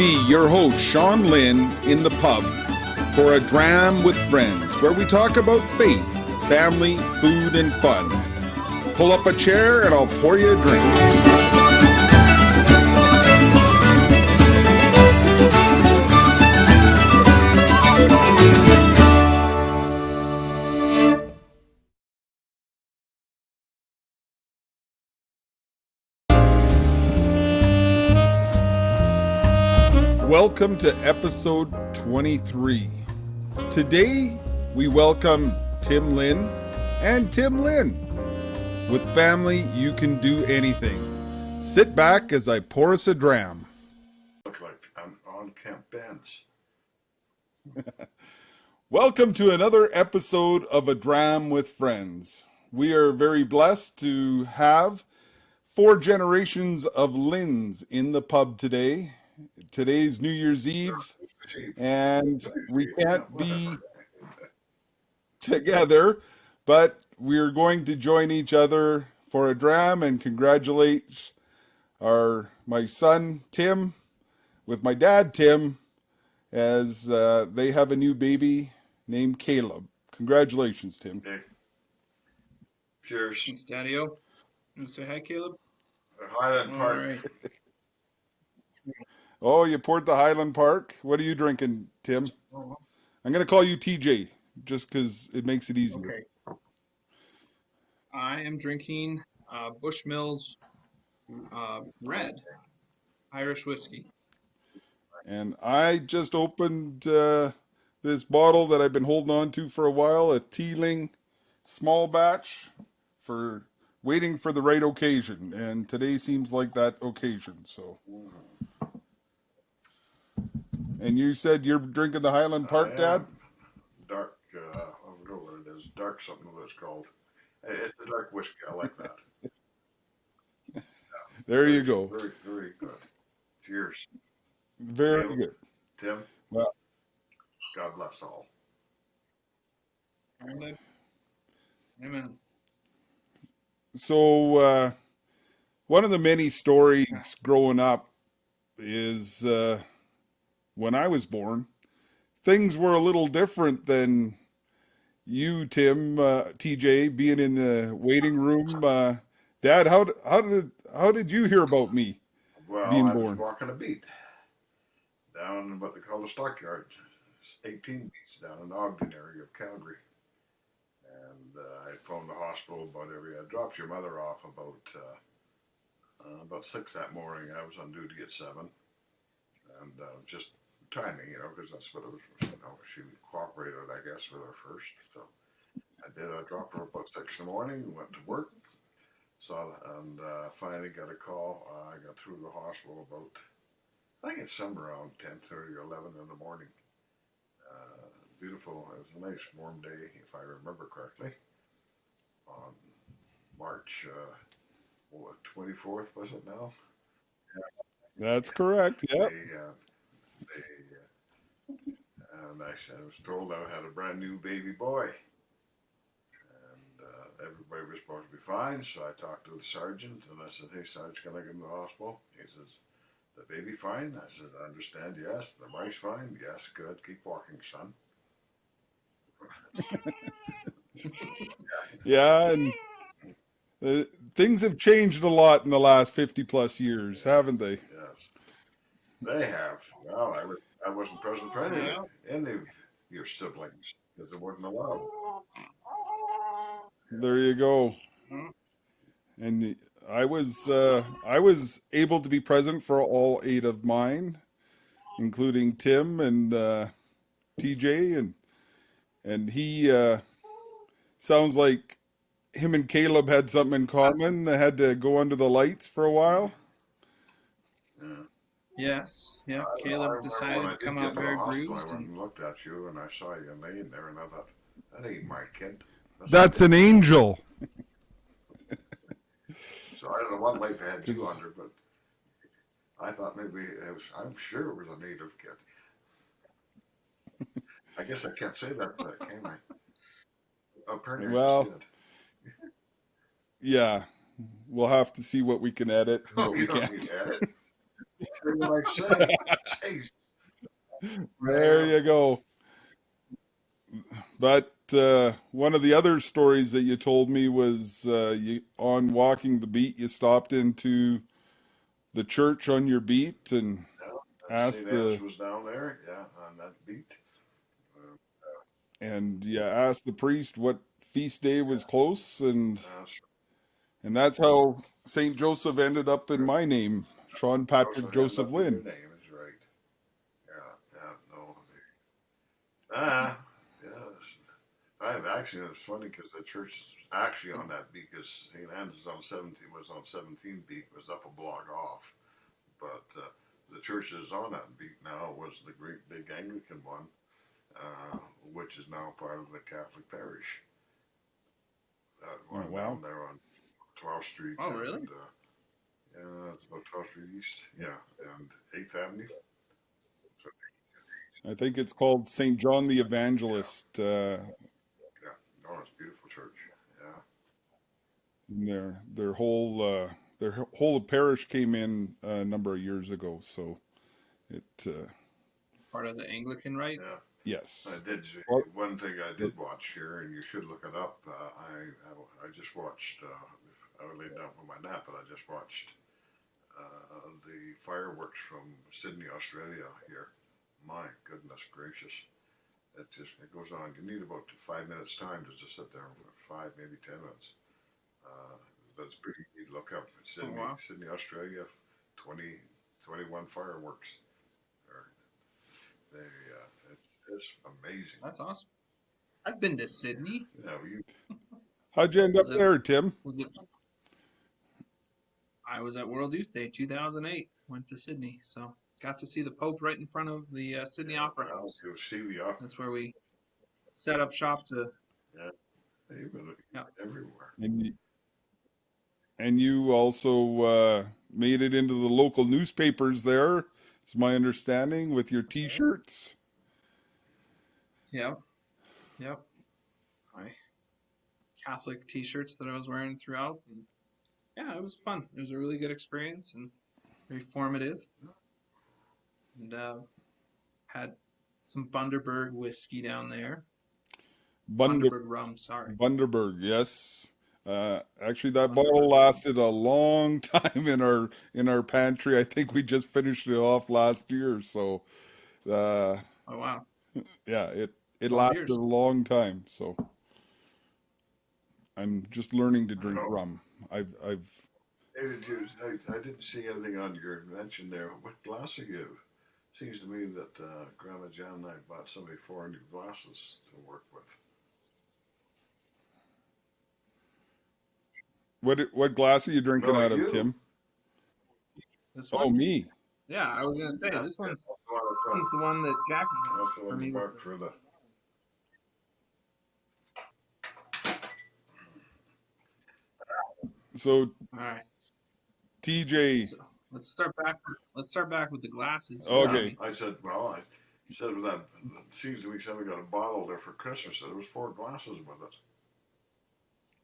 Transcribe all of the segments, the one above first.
me, your host, Sean Lynn, in the pub for a Dram with friends, where we talk about faith, family, food, and fun. Pull up a chair and I'll pour you a drink. Welcome to episode 23. Today, we welcome Tim Lynn and Tim Lynn. With family, you can do anything. Sit back as I pour us a dram. Look like I'm on Camp Bench. Welcome to another episode of A Dram with Friends. We are very blessed to have 4 generations of Lynns in the pub today. Today's New Year's Eve, and we can't be together, but we're going to join each other for a dram and congratulate my son Tim with my dad Tim as they have a new baby named Caleb. Congratulations, Tim. Okay. Cheers. Thanks, Daddy-o. You want to say hi, Caleb? Highland Park. All right. Oh, you poured the Highland Park. What are you drinking, Tim? Oh, I'm going to call you TJ just because it makes it easier. okay. I am drinking Bushmills Red Irish whiskey. And I just opened this bottle that I've been holding on to for a while, a Teeling small batch for waiting for the right occasion. And today seems like that occasion. So. And you said you're drinking the Highland Park, Dad? Dark, I don't know what it is. Dark something what it's called. It's a dark whiskey. I like that. Yeah. There you go. Very, very good. Cheers. Very Caleb, good. Tim, Well, God bless all. Amen. so one of the many stories growing up is when I was born, things were a little different than you, Tim, TJ, being in the waiting room. Dad, how did you hear about me Well, being I was born? walking a beat down in what they call the stockyard. It's 18 beats down in the Ogden area of Calgary. And I phoned the hospital about I dropped your mother off about 6 that morning. I was on duty at 7. And just timing, because that's what it was. She cooperated, I guess, with her first. So I did. I dropped her about 6 in the morning, went to work. And finally got a call. I got through the hospital about, I think it's somewhere around 10:30 or 11 in the morning. Beautiful. It was a nice warm day, if I remember correctly. On March 24th, was it now? That's correct. Yep. And I was told I had a brand new baby boy. And everybody was supposed to be fine, so I talked to the sergeant, and I said, "Hey, Sarge, can I get him to the hospital?" He says, "The baby fine?" I said, "I understand, yes." "The wife's fine?" "Yes." "Good, keep walking, son." Yeah, and things have changed a lot in the last 50 plus years, haven't they? Yes, they have. Well, I wasn't present for any of your siblings because it wasn't allowed. There you go. And I was able to be present for all 8 of mine, including Tim and TJ, and he sounds like him and Caleb had something in common. They had to go under the lights for a while. Yeah. Yes. Yeah. Caleb decided to come out very bruised. I went and looked at you, and I saw you laying there, and I thought, that ain't my kid. That's an angel. So I don't know what life had you under, but I thought maybe I'm sure it was a native kid. I guess I can't say that, can I? Apparently Well, I just did. Yeah, we'll have to see what we can edit. No, What you we don't can't. need to edit. Sure you might say. Jeez. There you go. But one of the other stories that you told me was you on walking the beat, you stopped into the church on your beat and Yeah, and asked St. Anne's the was down there, yeah, on that beat. Uh, and you asked the priest what feast day was close, that's and that's how Saint Joseph ended up in good. my name, Sean How's Patrick it end Joseph up in your Lynn. name is right. Yeah, yeah, no. Ah, yes. I have actually, it's funny because the church is actually on that beat because St. Anne's is on 17, was on 17 beat, was up a block off. But the church that is on that beat now was the great big Anglican one, uh, which is now part of the Catholic parish. That Oh one wow! down there on 12th Street Oh, really? and yeah, it's about 12th Street East, yeah, and 8th Avenue. So, I think it's called Saint John the yeah, Evangelist. yeah, no, it's a beautiful church. Yeah, Their whole parish came in a number of years ago, so it Part of the Anglican rite. yeah. I yes. did. Well, One thing I did watch here, and you should look it up. I just watched. I was laid down for my nap, but I just watched the fireworks from Sydney, Australia. Here, my goodness gracious! It goes on. You need about 5 minutes time to just sit there for 5, maybe 10 minutes. Uh, that's pretty neat. Look up Oh, wow. Sydney, Australia, 2021 fireworks. They, it's amazing. That's awesome. I've been to Sydney. Yeah, you how'd you end up Was it? there, Tim? Was it? I was at World Youth Day 2008. Went to Sydney, so got to see the Pope right in front of the Sydney yeah, Opera well, House. you'll see the up. That's where we set up shop to. Yeah, you've been Yeah. everywhere. And you also made it into the local newspapers there, is my understanding, with your That's right. T-shirts. Yep. Yep. My Catholic T-shirts that I was wearing throughout. And yeah, it was fun. It was a really good experience and very formative. And had some Bundaberg whiskey down there. Bunder, Bundaberg rum, sorry. Bunderberg, yes. Actually, that bottle Bundaberg rum. lasted a long time in our pantry. I think we just finished it off last year, so uh, Oh wow, yeah, it 12 lasted a years. long time. So I'm just learning to I don't drink know. rum. I've David, I didn't see anything on your mention there. What glass are you? Seems to me that Grandma Jan and I bought somebody 400 glasses to work with. what glass are you drinking No, out of, you. Tim? This Oh, one? me. Yeah, I was gonna say this That's one's the one that Jackie had the for one you me with marked for the. So all right. TJ, So let's start back with the glasses. You Yeah, got okay. me. I said, well, I said with that. It seems to me somebody got a bottle there for Christmas. So there was 4 glasses with it.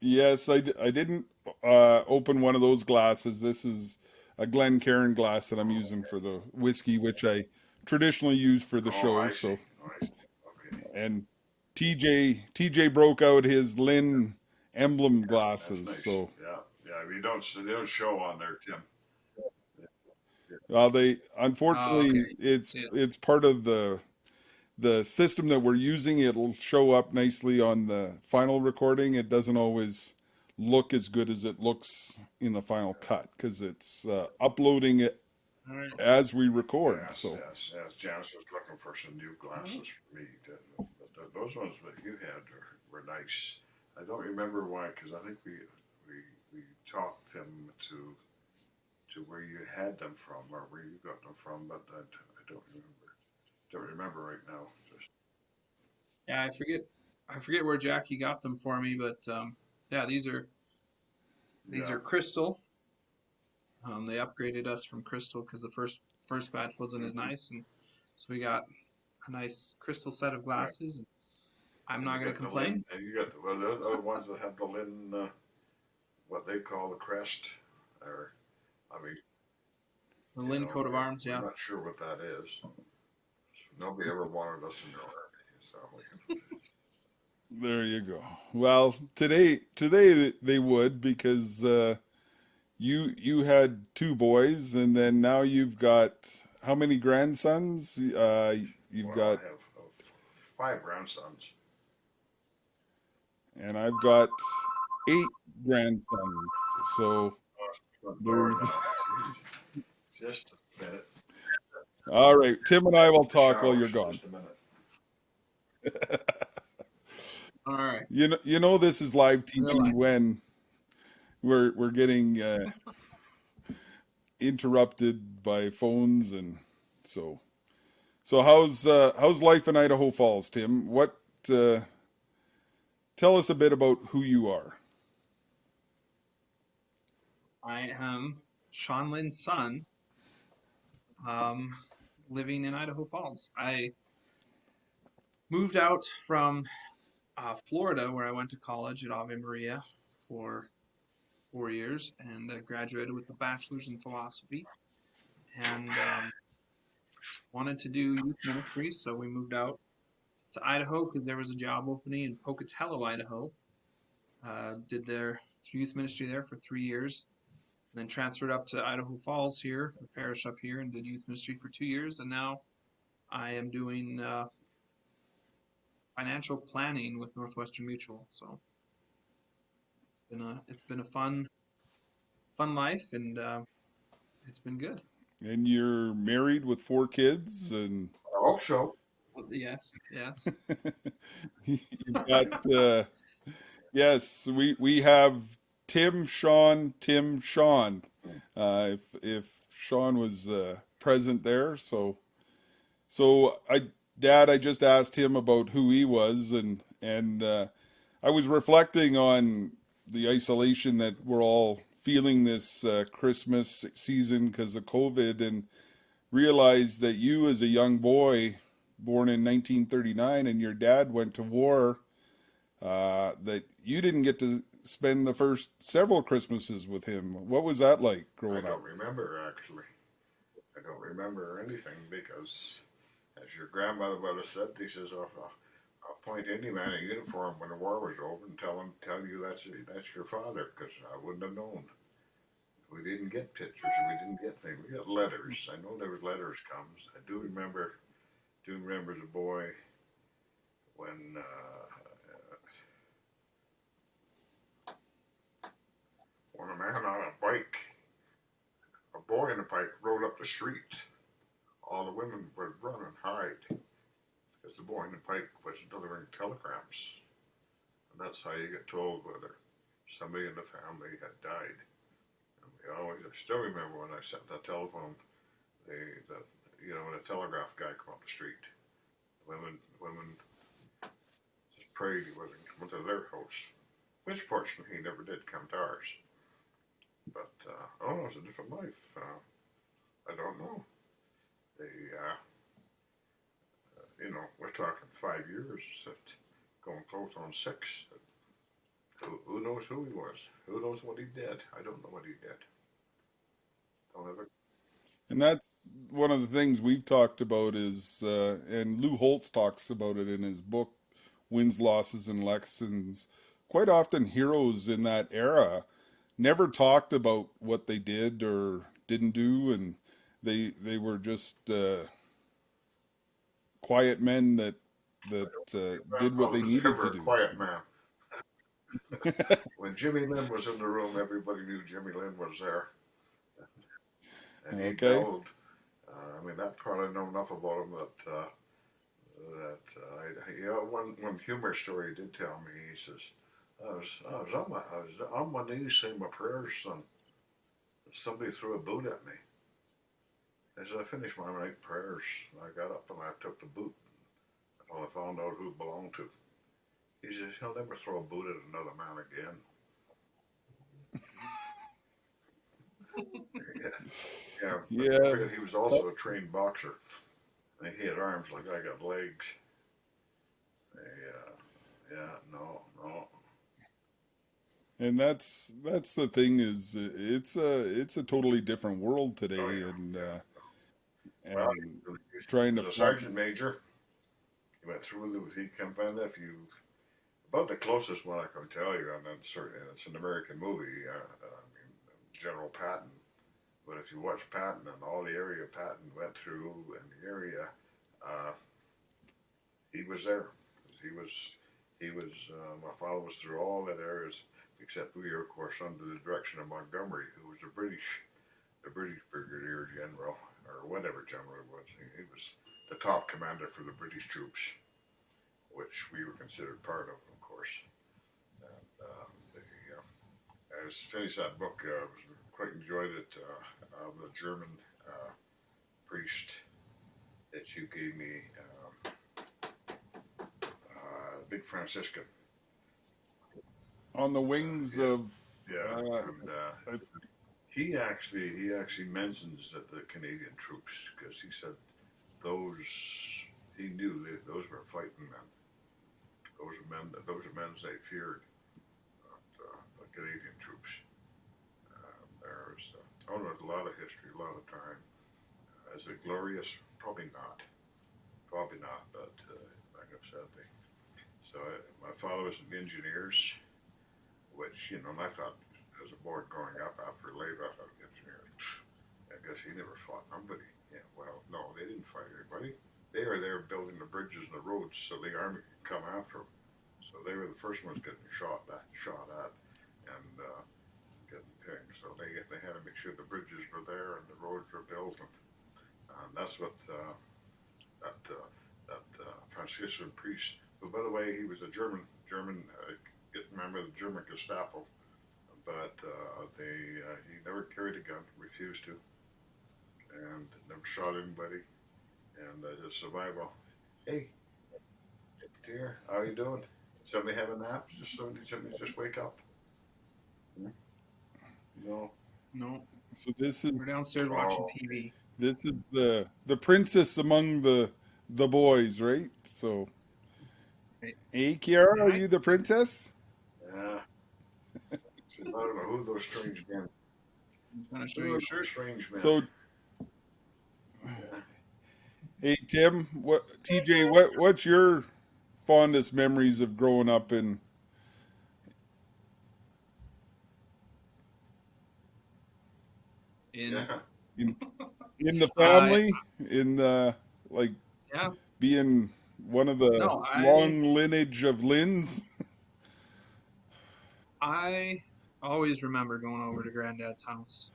Yes, I didn't open one of those glasses. This is a Glencairn glass that I'm Oh, using for the whiskey, which I traditionally use for the oh, show. I see. So, Oh, I see. Okay, and TJ broke out his Lynn emblem that's glasses. nice. So, Yeah, yeah. They don't show on there, Tim. Yeah, they Oh, okay. unfortunately See it. it's part of the system that we're using. It'll show up nicely on the final recording. It doesn't always look as good as it looks in the final cut because it's uploading it All right. as we record. yes, So yes, yes. Janice was looking for some new All right. glasses for me. But those ones that you had were nice. I don't remember why, because I think we talked him to where you had them from or where you got them from, but I don't remember. Don't remember right now. Just Yeah, I forget where Jackie got them for me, but yeah, these yeah. are crystal. They upgraded us from crystal because the first batch wasn't as Mm-hmm. nice, and so we got a nice crystal set of Yeah. glasses. And I'm And not you gonna got the Lynn, complain. and you got well, the other ones that have the Lynn, what they call the crest, or I mean, The You Lynn know, coat of arms, we're yeah. not sure what that is. Nobody ever wanted us in their army, so There you go. Well, today they would because you had two boys, and then now you've got how many grandsons? You've well, got, I have five grandsons. and I've got eight grandsons. So Front door there's now. Jeez. Just a minute. all right. Tim and I will The talk while shower, you're so gone. just a minute. All right. You know this is live Real TV life. when we're getting interrupted by phones, and so how's life in Idaho Falls, Tim? What tell us a bit about who you are. I am Sean Lynn's son, um, living in Idaho Falls. I moved out from Florida, where I went to college at Ave Maria for 4 years and graduated with a bachelor's in philosophy. And wanted to do youth ministry, so we moved out to Idaho because there was a job opening in Pocatello, Idaho. Did their youth ministry there for 3 years, and then transferred up to Idaho Falls here, the parish up here, and did youth ministry for 2 years. And now I am doing financial planning with Northwestern Mutual. So it's been a fun life, and it's been good. And you're married with four kids, and I hope so. Yes, yes. you've got yes, we have Tim Sean. If Sean was present there, so I just asked him about who he was, and I was reflecting on the isolation that we're all feeling this Christmas season because of COVID, and realized that you, as a young boy born in 1939, and your dad went to war, that you didn't get to spend the first several Christmases with him. What was that like I growing up? don't remember, actually. I don't remember anything because, as your grandmother would have said, he says, I'll point any man in uniform when the war was over and tell you that's your father, because I wouldn't have known. We didn't get pictures, we didn't get things. We got letters. I know there was letters comes. I do remember as a boy when a man on a bike, a boy on a bike, rode up the street. All the women would run and hide because the boy on the bike was delivering telegrams, and that's how you get told whether somebody in the family had died. And I still remember when I sent the telephone, when a telegraph guy come up the street, women just prayed he wasn't coming to their house, which fortunately he never did come to ours. But it was a different life. I don't know. They, we're talking 5 years, going close on 6. Who knows who he was? Who knows what he did? I don't know what he did. Don't ever. And that's one of the things we've talked about is, and Lou Holtz talks about it in his book, Wins, Losses, and Lessons. Quite often, heroes in that era never talked about what they did or didn't do, and they were just quiet men that did what Grandfather they was needed to ever a do. quiet man. When Jimmy Lynn was in the room, everybody knew Jimmy Lynn was there, and he Okay. bellowed. That part I know enough about him one humor story he did tell me. He says, I was on my knees saying my prayers, son. Somebody threw a boot at me. As I finished my night prayers, I got up and I took the boot. Well, I found out who it belonged to. He says, he'll never throw a boot at another man again. Yeah, yeah, but don't Yeah. forget he was also a trained boxer. And he had arms like I got legs. Yeah, no. And that's the thing is it's a totally different world Oh today, yeah, yeah. Well, and he trying to was a find. sergeant major. He went through he came in if you about the closest one I can tell you, and it's an American movie. I mean, General Patton. But if you watch Patton and all the area Patton went through and the area, uh, he was there. He was my father was through all that areas except we were of course under the direction of Montgomery, who was the British Brigadier General or whatever general it was. He was the top commander for the British troops, which we were considered part of course. And I just finished that book. Quite enjoyed it. Of the German uh, priest that you gave me, big Franciscan. On the wings Yeah, of yeah, uh, and I- he actually mentions that the Canadian troops because he said those he knew that those were fighting men. Those are men they feared. The Canadian troops. There's oh, there's a lot of history, a lot of time. Is it glorious? Probably not. Probably not. But like I've said, so my father was in engineers, which and I thought as a boy growing up after labor, I thought engineers. I guess he never fought nobody. Yeah, well, no, they didn't fight anybody. They were there building the bridges and the roads so the army could come after them. So they were the first ones getting shot at, and getting pinged. So they had to make sure the bridges were there and the roads were built, and that's what that Franciscan priest, who by the way he was a German get member of the German Gestapo, but he never carried a gun, refused to, and never shot anybody, and his survival. Hey, dear, how you doing? Somebody have a nap? Somebody just wake up? No. No, so this is we're downstairs watching Oh, TV. the princess among the boys, right? So, Right. hey, Kiara, are Right. you the princess? yeah. I don't know who those strange men. I'm trying to show Who you are a those shirt. strange men? So, Yeah. hey, Tim, TJ, what's your fondest memories of growing up In Yeah. in in the I family, in like yeah being one of the no long lineage of Lynns? I always remember going over to granddad's house,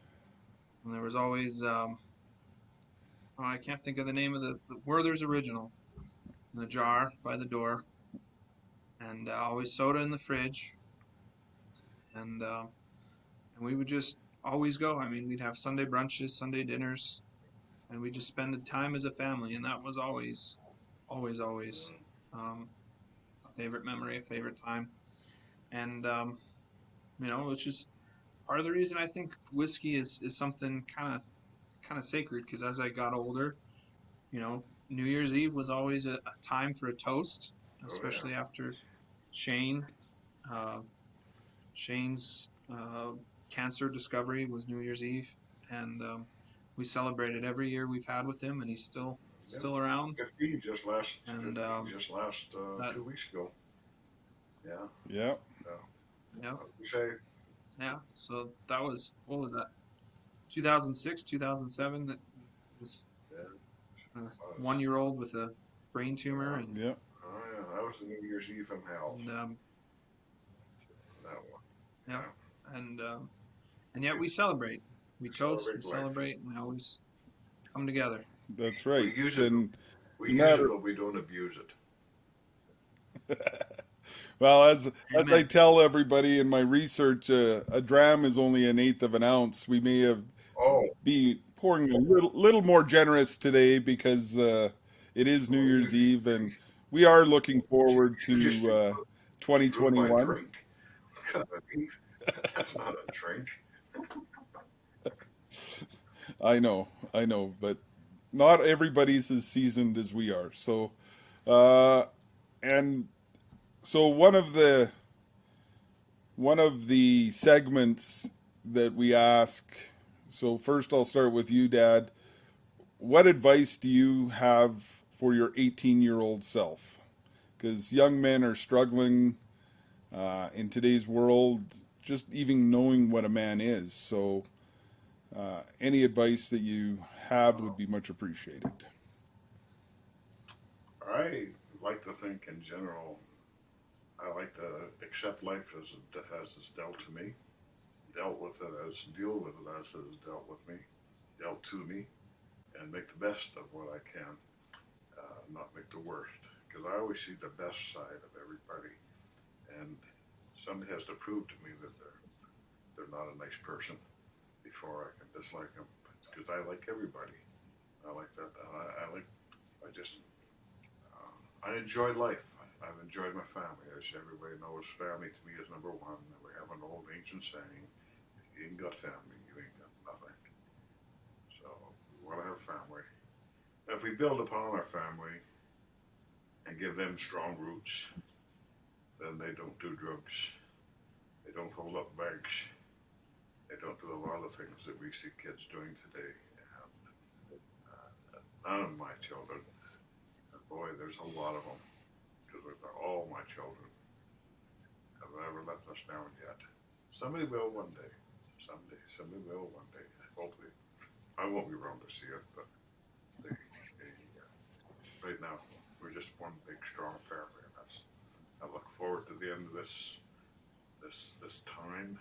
and there was always oh, I can't think of the name of the Werther's original in a jar by the door, and always soda in the fridge, and we would just always go. I mean, we'd have Sunday brunches, Sunday dinners, and we just spend the time as a family, and that was always um, a favorite memory, a favorite time, and it's just part of the reason I think whiskey is something kind of sacred because as I got older, New Year's Eve was always a time for a toast, Oh yeah. especially after Shane. Uh, Shane's cancer discovery was New Year's Eve, and we celebrated every year we've had with him, and he's still Yep. still around. 15 And just last that 2 weeks ago. Yeah. Yeah, So, yeah we say, yeah. So that was what was that? 2006, 2007. That was yeah, a was. 1 year old with a brain tumor, Yeah. and yeah, Oh yeah, that was the New Year's Eve from hell. and That one. yeah, Yeah. and yet we celebrate, we toast, we Celebrate life. celebrate, and we always come together. that's We right. use it. And We no use it, matter, but we don't abuse it. well, as I Amen. tell everybody in my research, a dram is only an eighth of an ounce. We may have Oh, be pouring a little more generous today because it is New well, Year's Eve, and we are looking forward you just to ruined my 2021. drink. That's not a drink. I know, but not everybody's as seasoned as we are. So, uh, and so one of one of the segments that we ask. So first, I'll start with you, Dad. What advice do you have for your 18-year-old self? Because young men are struggling in today's world, just even knowing what a man is. So, any advice that you have would be much appreciated. I like to think in general, I like to accept life as it's dealt to me, dealt with it as, deal with it as it is dealt with me, dealt to me, and make the best of what I can, not make the worst. Because I always see the best side of everybody, and somebody has to prove to me that they're not a nice person before I can dislike them. Because I like everybody, I like that. I just I enjoy life. I've enjoyed my family. As everybody knows, family to me is number one. We have an old ancient saying: if you ain't got family, you ain't got nothing. So we want to have family. If we build upon our family and give them strong roots, then they don't do drugs. They don't hold up banks. They don't do a lot of things that we see kids doing today. And none of my children, and boy, there's a lot of them, because they're all my children, have never let us down yet. Somebody will one day. Someday. Somebody will one day. Hopefully. I won't be around to see it, but right now, we're just one big, strong family, and I look forward to the end of this time.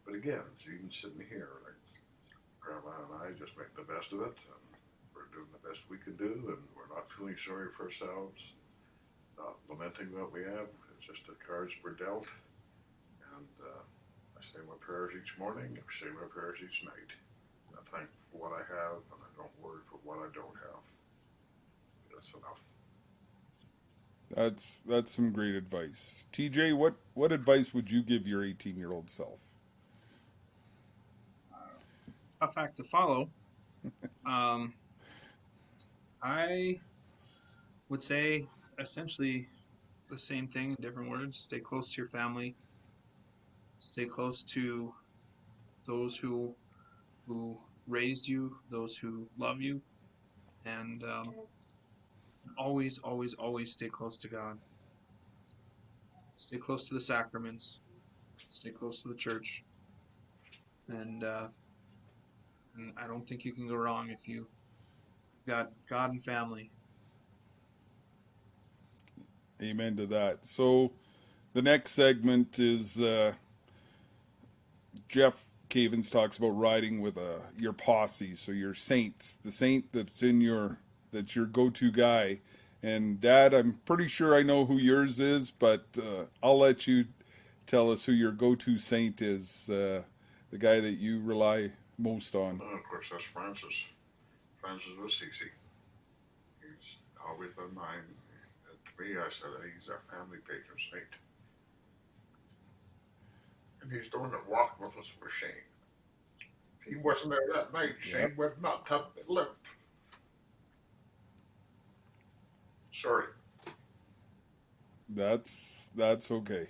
But again, even sitting here, like Grandma and I just make the best of it, and we're doing the best we can do, and we're not feeling sorry for ourselves, not lamenting what we have. It's just the cards we're dealt, and I say my prayers each morning, I say my prayers each night. I thank for what I have, and I don't worry for what I don't have. That's enough. That's some great advice. TJ, what advice would you give your 18-year-old self? It's a tough act to follow. Um, I would say essentially the same thing in different words. Stay close to your family. Stay close to those who raised you, those who love you, and always, always, always stay close to God. Stay close to the sacraments. Stay close to the church, and and I don't think you can go wrong if you got God and family. Amen to that. So, the next segment is Jeff Cavins talks about riding with your posse, so your saints, the saint that's your go-to guy. And Dad, I'm pretty sure I know who yours is, but I'll let you tell us who your go-to saint is, the guy that you rely most on. And of course, that's Francis. Francis of Assisi. He's always been mine. And to me, I said he's our family patron saint. And he's the one that walked with us for Shane. If he wasn't there that night, Shane Yep. would not have lived. Sorry. That's okay.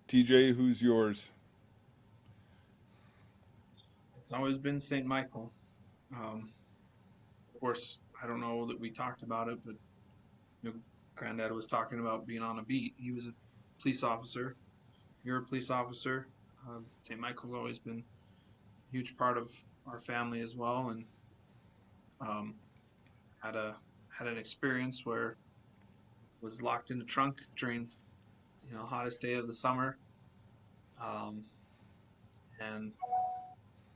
TJ, who's yours? It's always been Saint Michael. Of course, I don't know that we talked about it, but Granddad was talking about being on a beat. He was a police officer. You're a police officer. St. Michael's always been a huge part of our family as well, and um, had a had an experience where was locked in the trunk during hottest day of the summer, um, and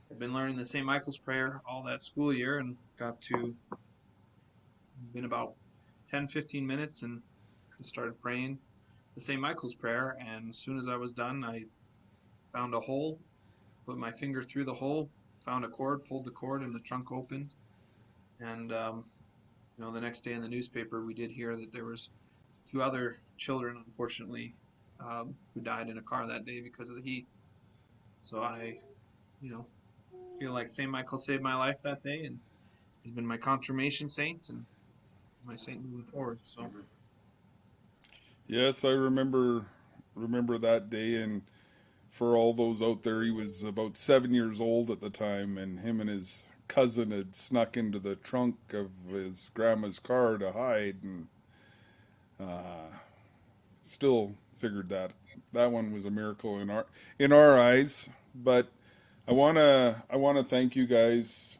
I've been learning the St. Michael's prayer all that school year, and got to been about 10-15 minutes and started praying the St. Michael's prayer. And as soon as I was done, I found a hole, put my finger through the hole, found a cord, pulled the cord, and the trunk opened. And the next day in the newspaper, we did hear that there was two other children, unfortunately, who died in a car that day because of the heat. So I, you know, feel like St. Michael saved my life that day, and he's been my confirmation saint and my saint moving forward. So Yes, I remember remember that day. And for all those out there, he was about 7 years old at the time, and him and his cousin had snuck into the trunk of his grandma's car to hide, and still figured that one was a miracle in our eyes. But I wanna thank you guys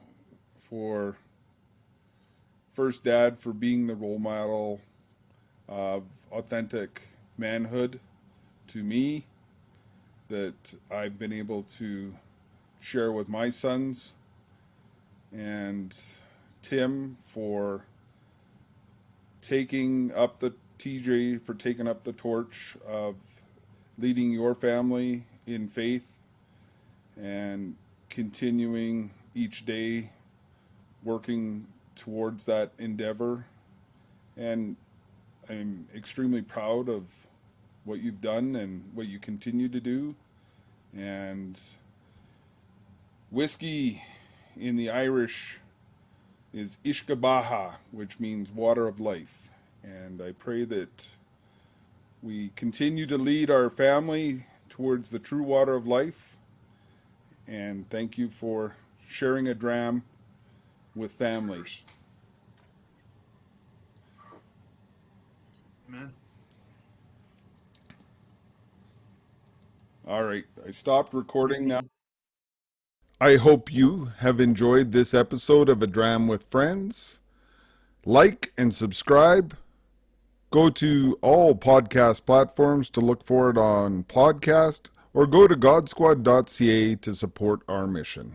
for first, Dad, for being the role model of authentic manhood to me that I've been able to share with my sons, and Tim for taking up the TJ for taking up the torch of leading your family in faith and continuing each day working towards that endeavor. And I'm extremely proud of what you've done and what you continue to do. And whiskey in the Irish is Ishkabaha, which means water of life. And I pray that we continue to lead our family towards the true water of life. And thank you for sharing a dram with family. Amen. All right, I stopped recording now. I hope you have enjoyed this episode of A Dram with Friends. Like and subscribe. Go to all podcast platforms to look for it on podcast, or go to godsquad.ca to support our mission.